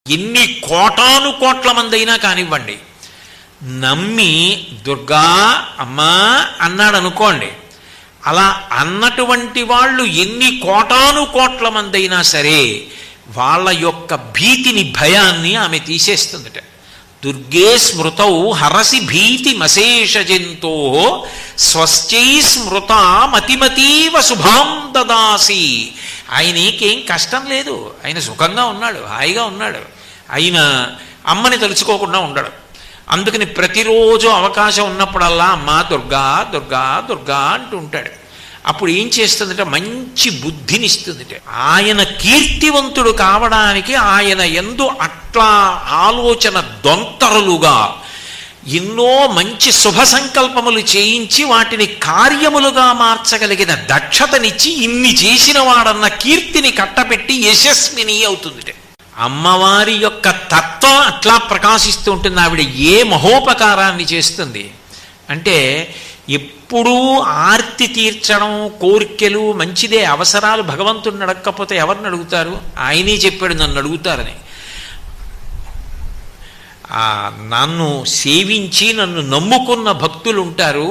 ఎన్ని కోటాను కోట్ల మంది అయినా కానివ్వండి, నమ్మి దుర్గా అమ్మా అన్నాడు అనుకోండి, అలా అన్నటువంటి వాళ్ళు ఎన్ని కోటాను కోట్ల మంది అయినా సరే వాళ్ళ యొక్క భీతిని, భయాన్ని ఆమె తీసేస్తుందట. దుర్గే స్మృతౌ హరసి భీతి మశేష జంతో స్వశ్చై స్మృత మతిమతీవ శుభాం దదాసి. ఆయనకేం కష్టం లేదు, ఆయన సుఖంగా ఉన్నాడు, హాయిగా ఉన్నాడు. ఆయన అమ్మని తలుచుకోకుండా ఉండడు. అందుకని ప్రతిరోజు అవకాశం ఉన్నప్పుడల్లా అమ్మా దుర్గా దుర్గా దుర్గా అంటూ ఉంటాడు. అప్పుడు ఏం చేస్తుందంటే మంచి బుద్ధినిస్తుందిట. ఆయన కీర్తివంతుడు కావడానికి ఆయన యందు అట్లా ఆలోచన దొంతరులుగా ఎన్నో మంచి శుభ సంకల్పములు చేయించి వాటిని కార్యములుగా మార్చగలిగిన దక్షతనిచ్చి ఇన్ని చేసిన వాడన్న కీర్తిని కట్టబెట్టి యశస్విని అవుతుందిట. అమ్మవారి యొక్క తత్వం అట్లా ప్రకాశిస్తూ ఉంటుంది. ఆవిడ ఏ మహోపకారాన్ని చేస్తుంది అంటే ఎప్పుడూ ఆర్తి తీర్చడం, కోరికలు మంచిదే, అవసరాలు భగవంతుడిని అడగకపోతే ఎవరిని అడుగుతారు? ఆయనే చెప్పాడు నన్ను అడుగుతారని. నన్ను సేవించి నన్ను నమ్ముకున్న భక్తులు ఉంటారు,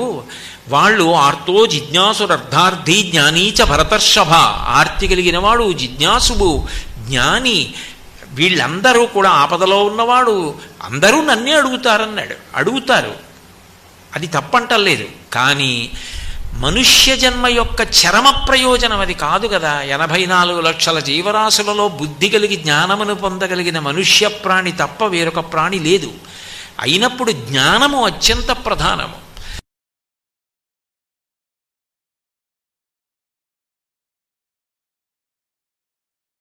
వాళ్ళు ఆర్తో జిజ్ఞాసురర్థార్థి జ్ఞానీచ భరతర్షభ. ఆర్తి కలిగిన వాడు జిజ్ఞాసువు, జ్ఞాని, వీళ్ళందరూ కూడా ఆపదలో ఉన్నవాడు అందరూ నన్నే అడుగుతారన్నాడు. అడుగుతారు, అది తప్పంటలేదు. కానీ మనుష్య జన్మ యొక్క చరమ ప్రయోజనం అది కాదు కదా. 84 లక్షల జీవరాశులలో బుద్ధి కలిగి జ్ఞానమును పొందగలిగిన మనుష్య ప్రాణి తప్ప వేరొక ప్రాణి లేదు. అయినప్పుడు జ్ఞానము అత్యంత ప్రధానము.